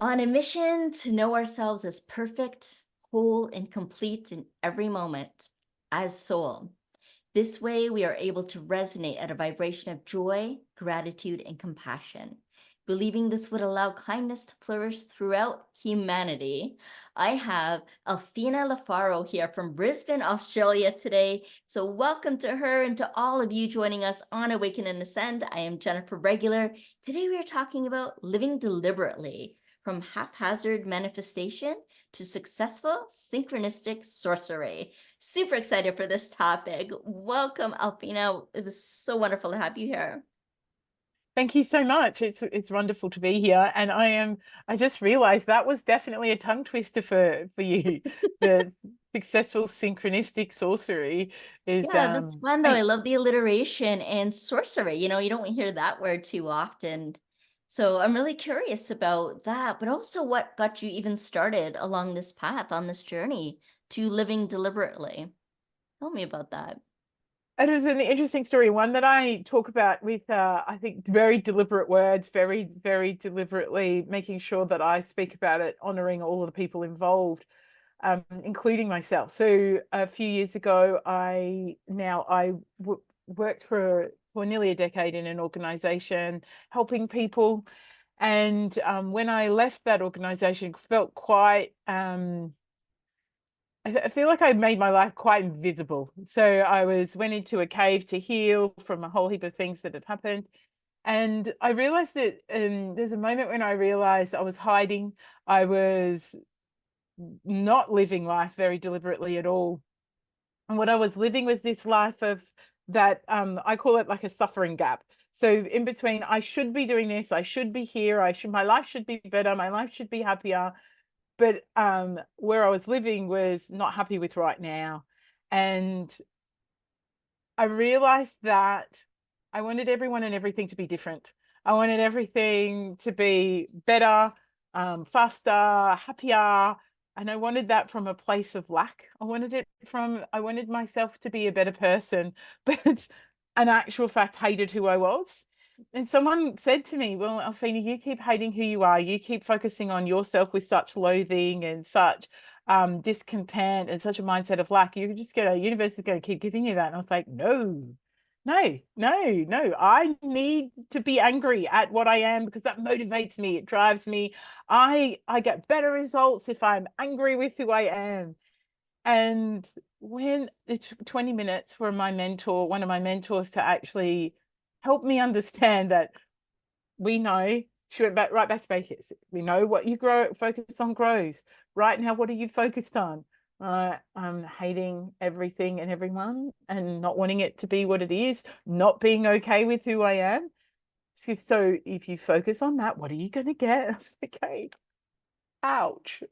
On a mission to know ourselves as perfect, whole, and complete in every moment as soul. This way, we are able to resonate at a vibration of joy, gratitude, and compassion. Believing this would allow kindness to flourish throughout humanity. I have Alfina Lofaro here from Brisbane, Australia today. So, welcome to her and to all of you joining us on Awaken and Ascend. I am Jennifer Regular. Today, we are talking about living deliberately, from haphazard manifestation to successful synchronistic sorcery. Super excited for this topic. Welcome, Alfina. It was so wonderful to have you here. Thank you so much. It's wonderful to be here. And I just realized that was definitely a tongue twister for you. The successful synchronistic sorcery is Yeah, that's fun though. I I, love the alliteration and sorcery. You don't hear that word too often. So I'm really curious about that, but also what got you even started along this path on this journey to living deliberately. Tell me about that. it is an interesting story, one that I talk about with I think very deliberate words, very, very deliberately making sure that I speak about it, honoring all of the people involved, including myself. So a few years ago, I worked for nearly a decade in an organization helping people. And when I left that organization, felt quite I feel like I made my life quite invisible. So went into a cave to heal from a whole heap of things that had happened. And I realized that there's a moment when I realized I was hiding. I was not living life very deliberately at all. And what I was living was this life of that I call it like a suffering gap. So in between, I should be doing this, I should be here, my life should be better, my life should be happier. But where I was living was not happy with right now. And I realized that I wanted everyone and everything to be different. I wanted everything to be better, faster, happier. And I wanted that from a place of lack. I wanted myself to be a better person, but in actual fact, hated who I was. And someone said to me, well, Alfina, you keep hating who you are. You keep focusing on yourself with such loathing and such discontent and such a mindset of lack. You're just gonna, universe is gonna keep giving you that. And I was like, no, no, no, no. I need to be angry at what I am because that motivates me. It drives me. I get better results if I'm angry with who I am. And when it took 20 minutes for one of my mentors to actually help me understand that we know, she went right back to basics. We know what you focus on grows. Right now, what are you focused on? I'm hating everything and everyone and not wanting it to be what it is, not being okay with who I am. So if you focus on that, what are you going to get? I was like, okay, ouch.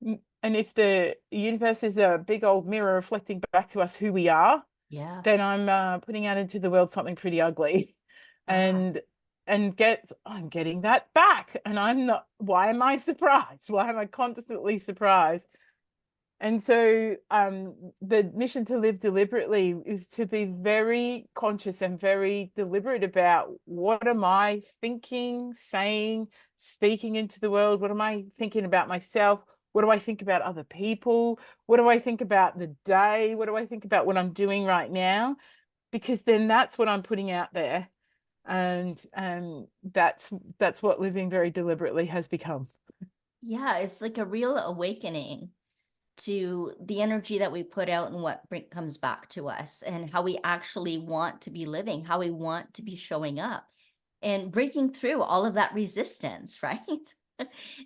And if the universe is a big old mirror reflecting back to us who we are, Yeah. then I'm putting out into the world something pretty ugly. Yeah. And I'm getting that back. And I'm not, why am I surprised? Why am I constantly surprised? And so the mission to live deliberately is to be very conscious and very deliberate about what am I thinking, saying, speaking into the world? What am I thinking about myself? What do I think about other people? What do I think about the day? What do I think about what I'm doing right now? Because then that's what I'm putting out there. And that's what living very deliberately has become. Yeah, it's like a real awakening to the energy that we put out and what comes back to us and how we actually want to be living, how we want to be showing up and breaking through all of that resistance, right?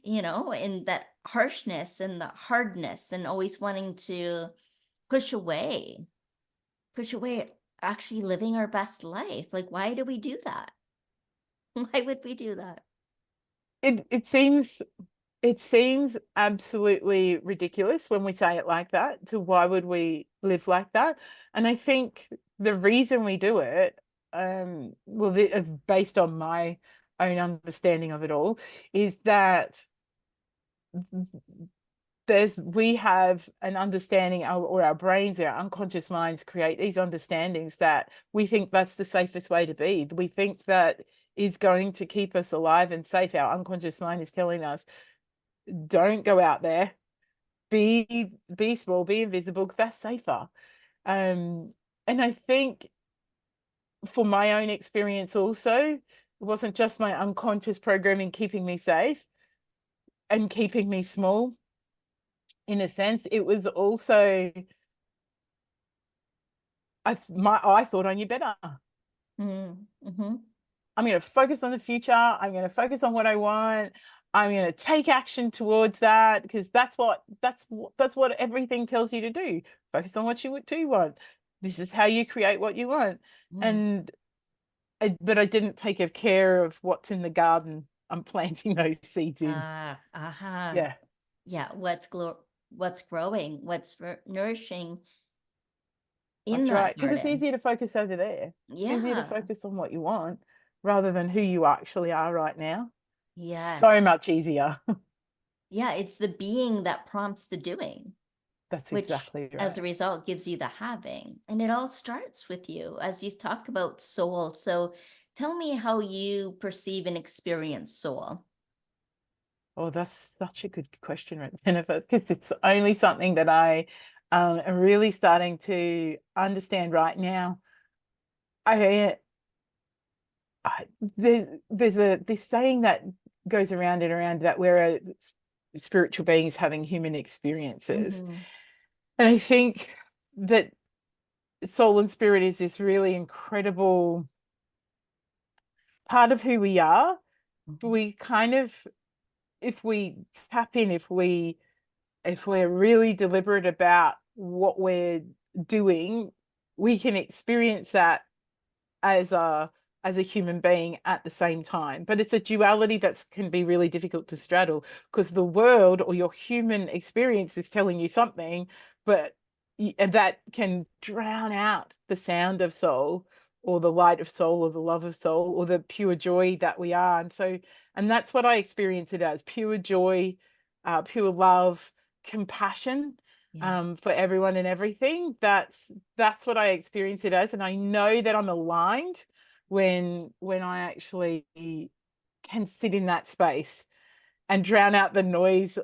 And that harshness and the hardness and always wanting to push away, push away actually living our best life. Like, why do we do that? Why would we do that? It seems absolutely ridiculous when we say it like that. So why would we live like that? And I think the reason we do it, based on my own understanding of it all, is that we have an understanding, or our brains, our unconscious minds create these understandings that we think that's the safest way to be. We think that is going to keep us alive and safe. Our unconscious mind is telling us, don't go out there, be small, be invisible, 'cause that's safer. And I think for my own experience also, it wasn't just my unconscious programming keeping me safe and keeping me small. In a sense, it was also I thought I knew better. Mm-hmm. I'm going to focus on the future. I'm going to focus on what I want. I'm going to take action towards that, because that's what everything tells you to do. Focus on what you do want. This is how you create what you want. And but I didn't take care of what's in the garden I'm planting those seeds in. Yeah, Yeah, what's growing, what's nourishing in that's right. that Because it's garden. easier to focus over there. It's easier to Yeah. focus on what you want rather than who you actually are right now. So Yes. much easier. Yeah, it's the being that prompts the doing, That's which exactly as a right. result gives you the having. And it all starts with you, as you talk about soul. So tell me how you perceive and experience soul. Oh, that's such a good question, Jennifer, because it's only something that I am really starting to understand right now. I, I there's this saying that goes around and around, that we're spiritual beings having human experiences, and I think that soul and spirit is this really incredible part of who we are. We kind of, if we tap in, if we're really deliberate about what we're doing, we can experience that as a human being at the same time. But it's a duality that can be really difficult to straddle, because the world or your human experience is telling you something, but that can drown out the sound of soul, or the light of soul, or the love of soul, or the pure joy that we are. And that's what I experience it as: pure joy, pure love, compassion, Yeah. for everyone and everything. That's what I experience it as, and I know that I'm aligned when I actually can sit in that space and drown out the noise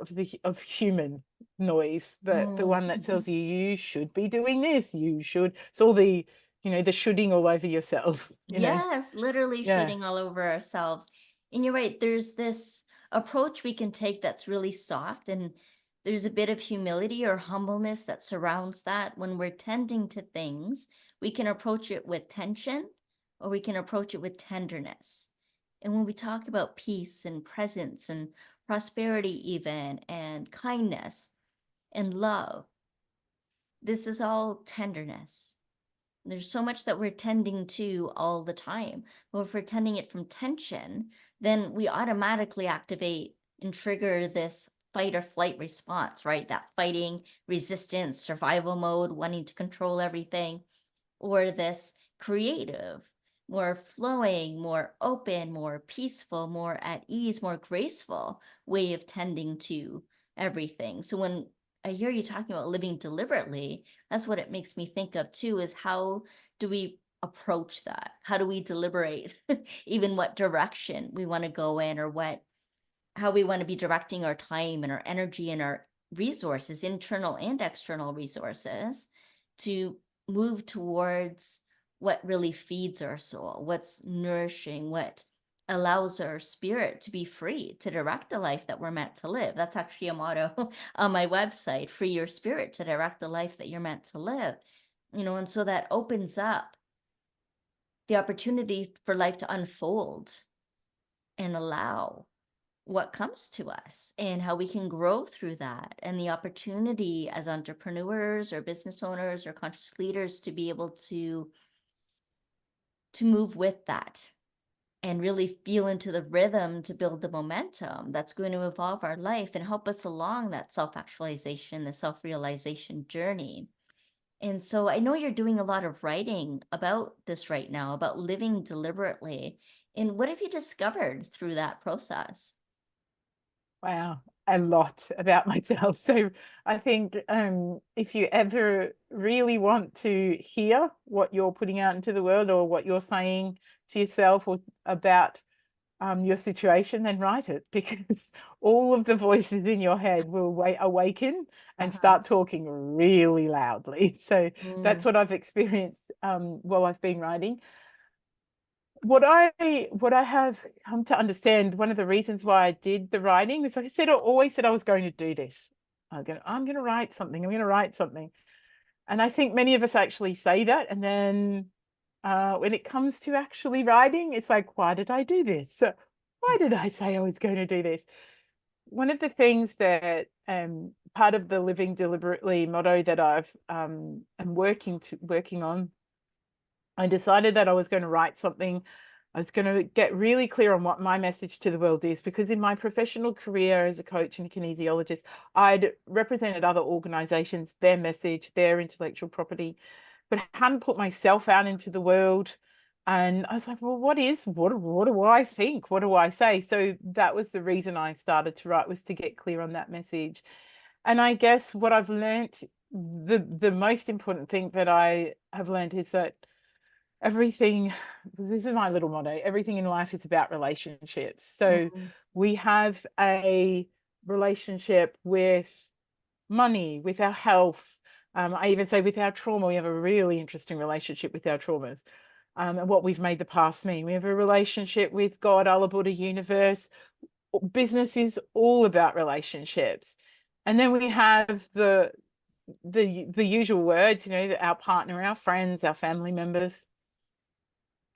of human noise, the one that tells you you should be doing this, you should. It's all the, the shoulding all over yourself. Yes, literally Yeah. shitting all over ourselves. And you're right, there's this approach we can take that's really soft, and there's a bit of humility or humbleness that surrounds that. When we're tending to things, we can approach it with tension, or we can approach it with tenderness. And when we talk about peace and presence and prosperity, even, and kindness and love, this is all tenderness. There's so much that we're tending to all the time. But if we're tending it from tension, then we automatically activate and trigger this fight or flight response, right? That fighting, resistance, survival mode, wanting to control everything, or this creative, more flowing, more open, more peaceful, more at ease, more graceful way of tending to everything. So when I hear you talking about living deliberately, that's what it makes me think of too, is how do we approach that? How do we deliberate even what direction we want to go in, or how we want to be directing our time and our energy and our resources, internal and external resources, to move towards what really feeds our soul, what's nourishing, what allows our spirit to be free to direct the life that we're meant to live. That's actually a motto on my website: free your spirit to direct the life that you're meant to live. And so that opens up the opportunity for life to unfold and allow what comes to us, and how we can grow through that, and the opportunity as entrepreneurs or business owners or conscious leaders to be able to move with that and really feel into the rhythm to build the momentum that's going to evolve our life and help us along that self-actualization, the self-realization journey. And so I know you're doing a lot of writing about this right now, about living deliberately. And what have you discovered through that process? Wow, a lot about myself. So I think if you ever really want to hear what you're putting out into the world, or what you're saying to yourself or about your situation, then write it, because all of the voices in your head will awaken and start talking really loudly. So that's what I've experienced while I've been writing. What I have come to understand, one of the reasons why I did the writing was, like I said, I always said I was going to do this. I'm going to write something. I'm going to write something. And I think many of us actually say that. And then when it comes to actually writing, it's like, why did I do this? So why did I say I was going to do this? One of the things that part of the Living Deliberately motto that I've am working on, I decided that I was going to write something. I was going to get really clear on what my message to the world is, because in my professional career as a coach and a kinesiologist, I'd represented other organizations, their message, their intellectual property, but I hadn't put myself out into the world. And I was like, well, what do I think? What do I say? So that was the reason I started to write, was to get clear on that message. And I guess what I've learned, the most important thing that I have learned is that everything, this is my little motto, everything in life is about relationships. So we have a relationship with money, with our health. I even say with our trauma. We have a really interesting relationship with our traumas, and what we've made the past mean. We have a relationship with God, Allah, Buddha, universe. Business is all about relationships. And then we have the usual words, our partner, our friends, our family members.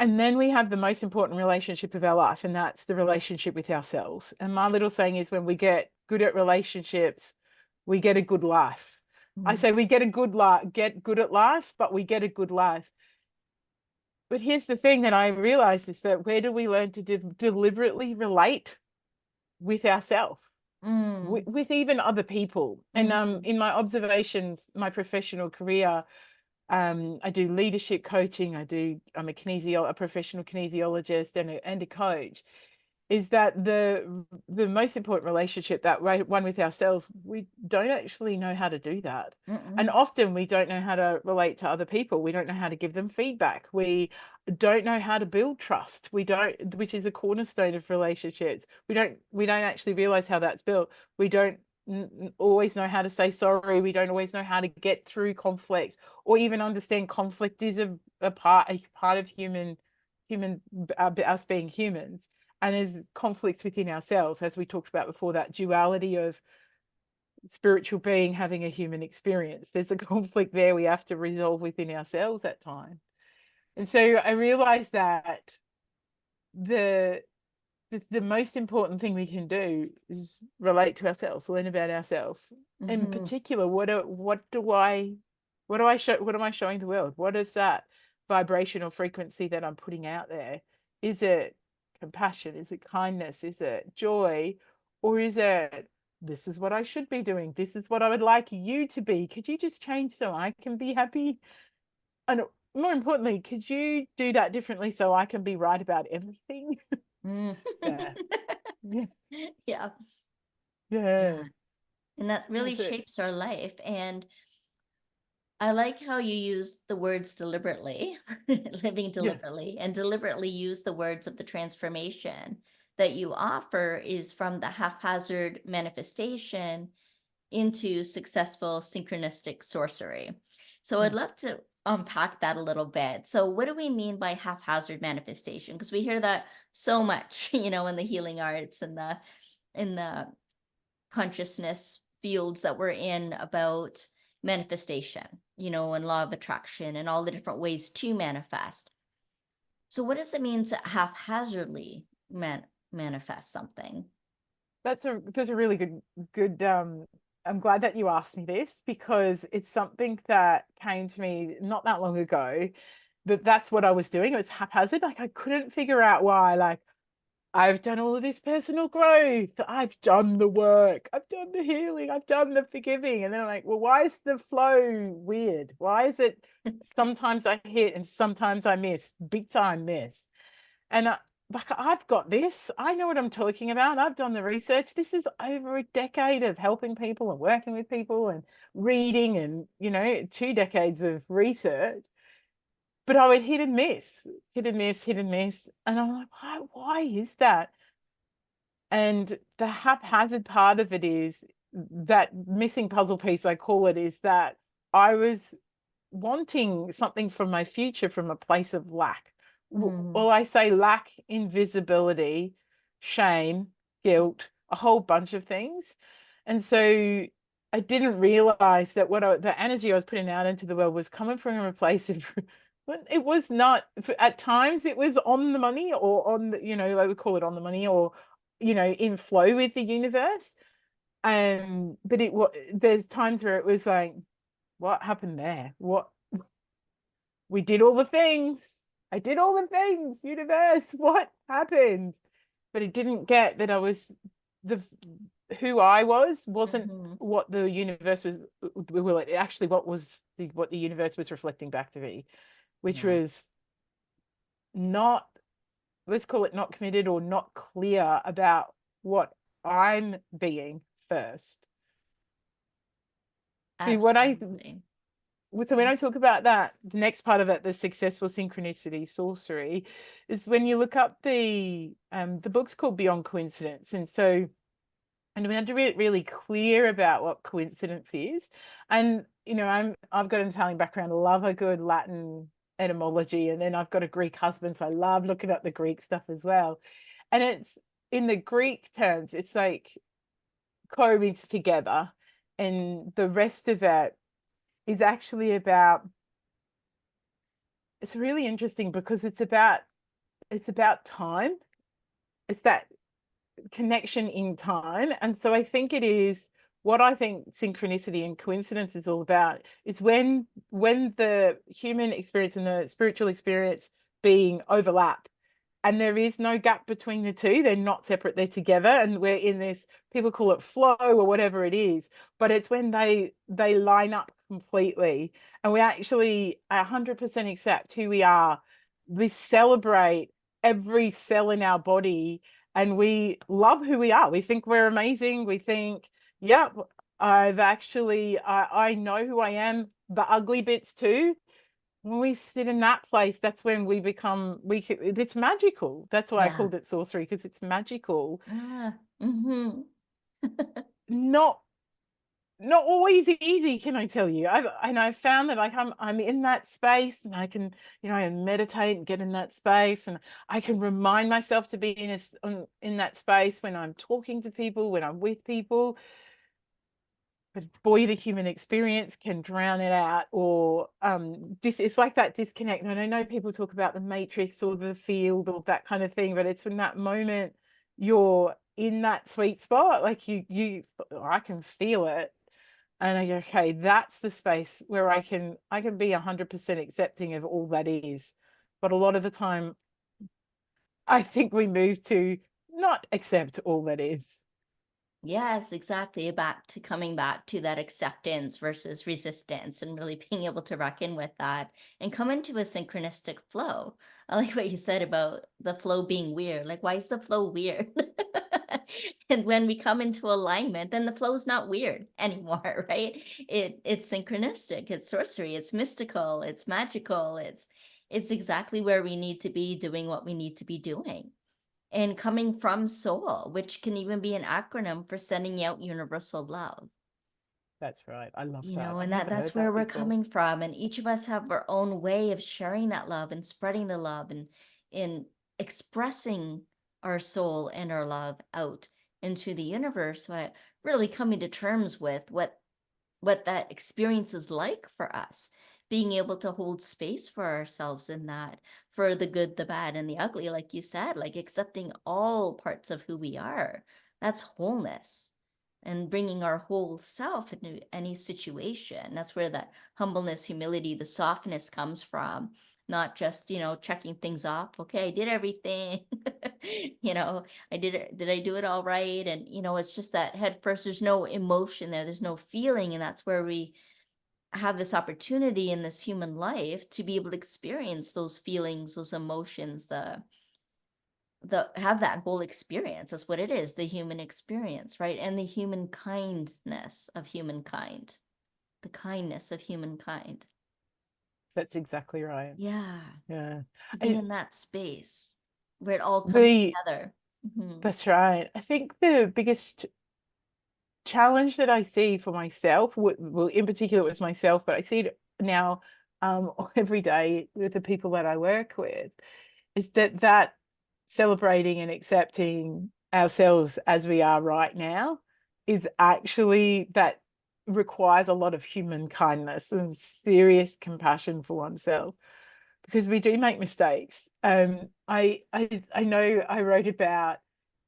And then we have the most important relationship of our life, and that's the relationship with ourselves. And my little saying is, when we get good at relationships, we get a good life. I say we get good at life, but we get a good life. But here's the thing that I realized, is that where do we learn to deliberately relate with ourselves, with even other people? And in my observations, my professional career, I do leadership coaching. I'm a professional kinesiologist and a coach. Is that the most important relationship, that one with ourselves? We don't actually know how to do that. And often we don't know how to relate to other people. We don't know how to give them feedback. We don't know how to build trust. Which is a cornerstone of relationships. We don't actually realize how that's built. We don't always know how to say sorry. We don't always know how to get through conflict, or even understand conflict is a part of us being humans. And there's conflicts within ourselves, as we talked about before, that duality of spiritual being having a human experience. There's a conflict there we have to resolve within ourselves at times. And so I realized that the most important thing we can do is relate to ourselves, learn about ourselves. In particular, what am I showing the world? What is that vibrational frequency that I'm putting out there? Is it compassion? Is it kindness? Is it joy? Or is it, this is what I should be doing, this is what I would like you to be, could you just change so I can be happy? And more importantly, could you do that differently so I can be right about everything? Yeah. Yeah. Yeah. And that really shapes our life. And I like how you use the words deliberately, living deliberately, and deliberately use the words of the transformation that you offer is from the haphazard manifestation into successful synchronistic sorcery. So I'd love to unpack that a little bit. So what do we mean by haphazard manifestation? Because we hear that so much, in the healing arts and in the consciousness fields that we're in, about manifestation, and law of attraction and all the different ways to manifest. So what does it mean to haphazardly manifest something? That's a really good I'm glad that you asked me this, because it's something that came to me not that long ago. That's what I was doing. It was haphazard. Like, I couldn't figure out why. Like, I've done all of this personal growth. I've done the work. I've done the healing. I've done the forgiving. And then I'm like, well, why is the flow weird? Why is it sometimes I hit and sometimes I miss, big time miss? And like, I've got this. I know what I'm talking about. I've done the research. This is over a decade of helping people and working with people and reading and, 2 decades of research. but I would hit and miss, hit and miss, hit and miss. And I'm like, why is that? And the haphazard part of it is that missing puzzle piece, I call it, is that I was wanting something from my future from a place of lack. Well, I say lack, invisibility, shame, guilt, a whole bunch of things. And so I didn't realize that the energy I was putting out into the world was coming from a place of, but it was not, at times it was on the money, or on the, I would call it on the money, or, in flow with the universe. But there's times where it was like, what happened there? We did all the things. I did all the things, universe. What happened? But it didn't get that I was who I wasn't what the universe was. Well, it actually what the universe was reflecting back to me, which was not, let's call it not committed or not clear about what I'm being first. See, Absolutely. so when I talk about that, the next part of it, the successful synchronicity sorcery, is when you look up the book's called Beyond Coincidence. And we have to be really clear about what coincidence is. And, I've got an Italian background, I love a good Latin etymology. And then I've got a Greek husband, so I love looking up the Greek stuff as well. And it's, in the Greek terms, it's like co-mixed together. And the rest of it is actually about, it's really interesting because it's about time. It's that connection in time. And so I think it is, what I think synchronicity and coincidence is all about is when the human experience and the spiritual experience being overlap, and there is no gap between the two. They're not separate, they're together, and we're in this, people call it flow or whatever it is, but it's when they line up completely, and we actually 100% accept who we are. We celebrate every cell in our body, and we love who we are. We think we're amazing. We think, yeah, I know who I am, the ugly bits too. When we sit in that place, that's when we become, it's magical. That's why I called it sorcery, because it's magical. Not always easy, can I tell you? I've found that I'm in that space, and I can, I meditate and get in that space, and I can remind myself to be in that space when I'm talking to people, when I'm with people. But boy, the human experience can drown it out, or it's like that disconnect. And I know people talk about the matrix or the field or that kind of thing, but it's when that moment you're in that sweet spot, like I can feel it, and I go, okay, that's the space where I can be 100% accepting of all that is. But a lot of the time, I think we move to not accept all that is. Yes, exactly. Coming back to that acceptance versus resistance, and really being able to reckon with that and come into a synchronistic flow. I like what you said about the flow being weird. Like, why is the flow weird? And when we come into alignment, then the flow's not weird anymore, right? It's synchronistic, it's sorcery, it's mystical, it's magical, it's exactly where we need to be doing what we need to be doing. And coming from soul, which can even be an acronym for sending out universal love. That's right. I love that. And I've never that's heard where that we're before. coming from. And each of us have our own way of sharing that love and spreading the love, and in expressing our soul and our love out into the universe, but really coming to terms with what that experience is like for us, being able to hold space for ourselves in that, for the good, the bad, and the ugly, like you said, like accepting all parts of who we are. That's wholeness, and bringing our whole self into any situation. That's where that humbleness, humility, the softness comes from. Not just, checking things off. Okay, I did everything. I did it. Did I do it all right? And, it's just that head first, there's no emotion there. There's no feeling. And that's where we have this opportunity in this human life to be able to experience those feelings, those emotions, have that whole experience. That's what it is, the human experience, right? And the human kindness of humankind, the kindness of humankind. That's exactly right. Yeah. Yeah. To be And in that space where it all comes the together. Mhm. that's right. I think the biggest challenge that I see for myself, well, in particular, it was myself, but I see it now every day with the people that I work with, is that celebrating and accepting ourselves as we are right now is actually that requires a lot of human kindness and serious compassion for oneself, because we do make mistakes. I know I wrote about,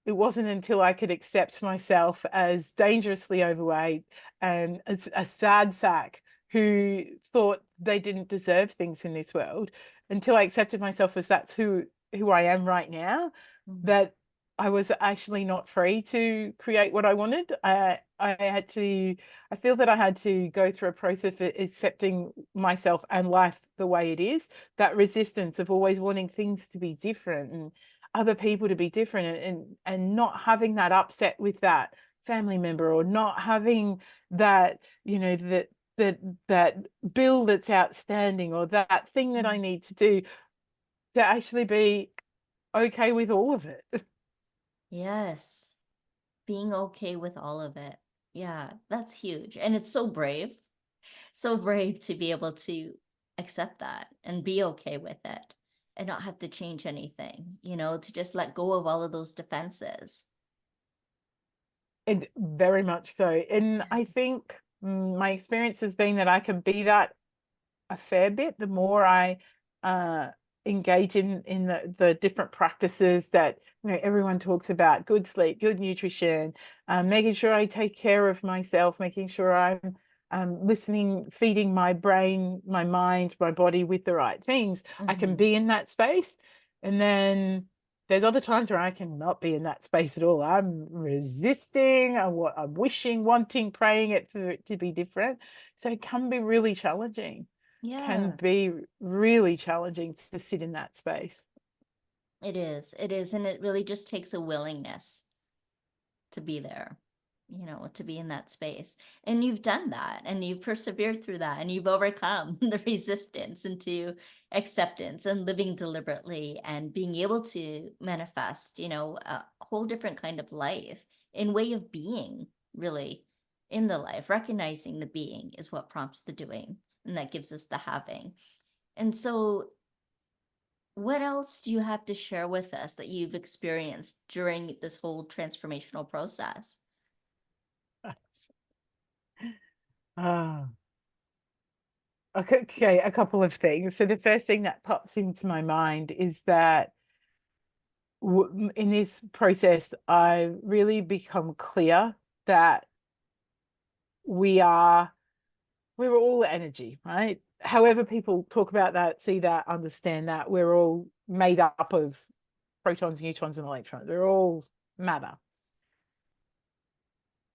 it wasn't until I could accept myself as dangerously overweight and as a sad sack who thought they didn't deserve things in this world, until I accepted myself as that's who I am right now, Mhm. that I was actually not free to create what I wanted. I feel that I had to go through a process of accepting myself and life the way it is. That resistance of always wanting things to be different and other people to be different, and not having that upset with that family member, or not having that, that bill that's outstanding, or that thing that I need to do, to actually be okay with all of it. Yes. Being okay with all of it. Yeah, that's huge. And it's so brave. So brave to be able to accept that and be okay with it and not have to change anything, to just let go of all of those defenses. And very much so. And I think my experience has been that I can be that a fair bit the more I uh, engage in the different practices that everyone talks about: good sleep, good nutrition, making sure I take care of myself, making sure I'm listening, feeding my brain, my mind, my body with the right things. I can Mhm. be in that space, and then there's other times where I cannot be in that space at all. I'm resisting, I'm wishing, wanting, praying it for it to be different. So it can be really challenging, can Yeah, be really challenging to sit in that space. it is. It is. And it really just takes a willingness to be there, to be in that space. And you've done that and you've persevered through that and you've overcome the resistance into acceptance and living deliberately and being able to manifest, a whole different kind of life in way of being, really, in the life. Recognizing the being is what prompts the doing, and that gives us the having. And so what else do you have to share with us that you've experienced during this whole transformational process? Ah, okay, a couple of things. So the first thing that pops into my mind is that in this process, I really become clear that we are we're all energy, right? However people talk about that, see that, understand that, we're all made up of protons, neutrons, and electrons. We're all matter.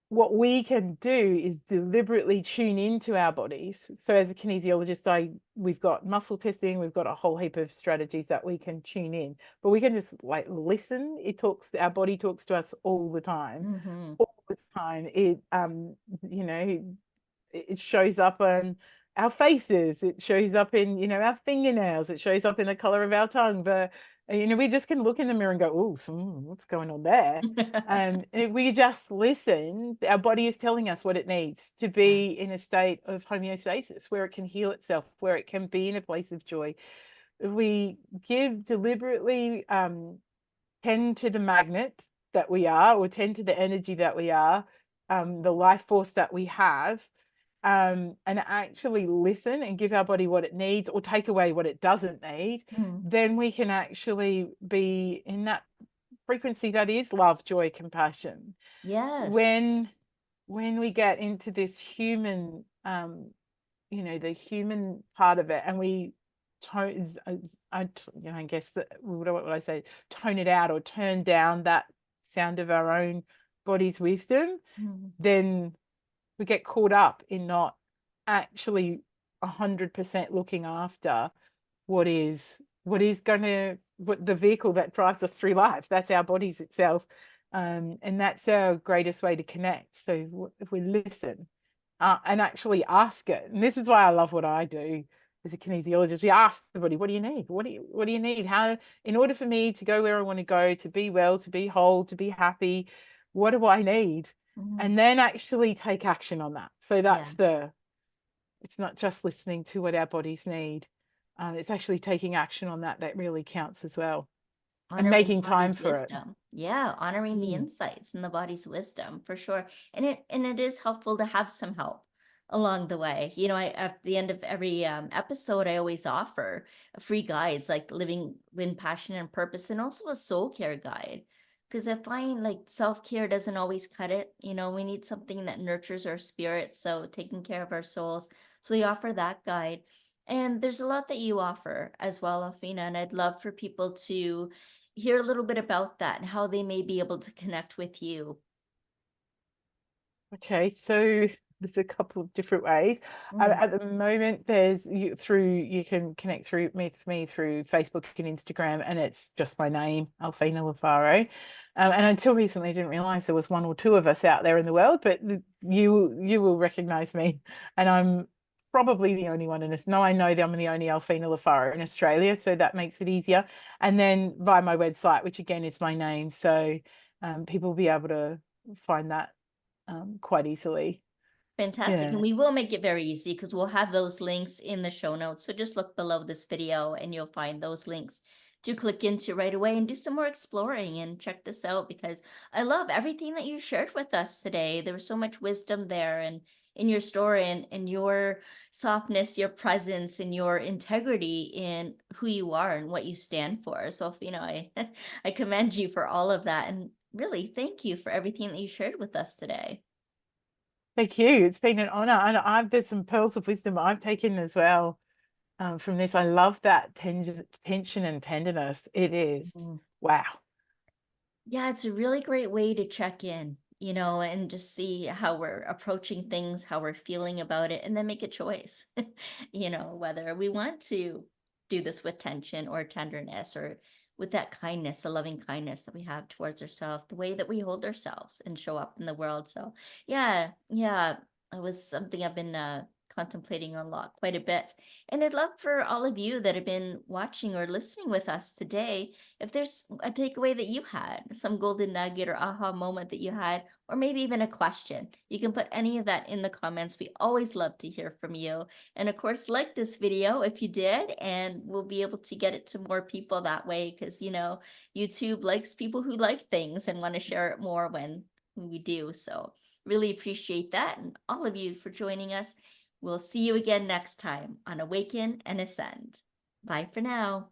What we can do is deliberately tune into our bodies. So as a kinesiologist, we've got muscle testing, we've got a whole heap of strategies that we can tune in, but we can just like listen. Our body talks to us all the time. Mm-hmm. All the time. You know, it shows up on our faces, it shows up in our fingernails, it shows up in the color of our tongue. But we just can look in the mirror and go, oh, what's going on there? And if we just listen, our body is telling us what it needs to Yeah. be in a state of homeostasis, where it can heal itself, where it can be in a place of joy. We give deliberately tend to the magnet that we are, or tend to the energy that we are, the life force that we have, and actually listen and give our body what it needs, or take away what it doesn't need, Mhm. then we can actually be in that frequency that is love, joy, compassion. Yes. When we get into this human, the human part of it, and we tone, I guess that, what would I say, tone it out or turn down that sound of our own body's wisdom, Mhm. then we get caught up in not actually 100% looking after what is what the vehicle that drives us through life. That's our bodies itself, and that's our greatest way to connect. So if we listen and actually ask it, and this is why I love what I do, as a kinesiologist, we ask the body, what do you need? What do you need? How, in order for me to go where I want to go, to be well, to be whole, to be happy, what do I need? Mhm. And then actually take action on that. So Yeah. it's not just listening to what our bodies need. It's actually taking action on that really counts as well, and Honoring the making time body's for it. wisdom. Yeah, honoring the Mm. insights and the body's wisdom for sure. And it is helpful to have some help along the way. At the end of every episode, I always offer free guides like living in passion and purpose, and also a soul care guide. Because I find like self-care doesn't always cut it. We need something that nurtures our spirits. So taking care of our souls. So we offer that guide. And there's a lot that you offer as well, Alfina. And I'd love for people to hear a little bit about that and how they may be able to connect with you. Okay, so there's a couple of different ways. Mm, At the moment, you can connect with me through Facebook and Instagram, and it's just my name, Alfina Lofaro. And until recently, I didn't realize there was one or two of us out there in the world, but you will recognize me, and I'm probably the only one in this. No, I know that I'm the only Alfina Lofaro in Australia, so that makes it easier. And then via my website, which again is my name, so people will be able to find that quite easily. fantastic. And Yeah. we will make it very easy because we'll have those links in the show notes. So just look below this video and you'll find those links to click into right away and do some more exploring and check this out, because I love everything that you shared with us today. There was so much wisdom there, and in your story, and your softness, your presence, and your integrity in who you are and what you stand for. So, I commend you for all of that. And really, thank you for everything that you shared with us today. Thank you. It's been an honor. And there's some pearls of wisdom I've taken as well from this. I love that tension and tenderness. It is. Mhm. Wow. Yeah, it's a really great way to check in, and just see how we're approaching things, how we're feeling about it, and then make a choice, whether we want to do this with tension or tenderness, or with that kindness, the loving kindness that we have towards ourselves, the way that we hold ourselves and show up in the world. So, yeah, yeah, it was something I've been contemplating a lot, quite a bit. And I'd love for all of you that have been watching or listening with us today, if there's a takeaway that you had, some golden nugget or aha moment that you had, or maybe even a question, you can put any of that in the comments. We always love to hear from you. And of course, like this video if you did, and we'll be able to get it to more people that way, because, YouTube likes people who like things and want to share it more when we do. So really appreciate that, and all of you for joining us. We'll see you again next time on Awaken and Ascend. Bye for now.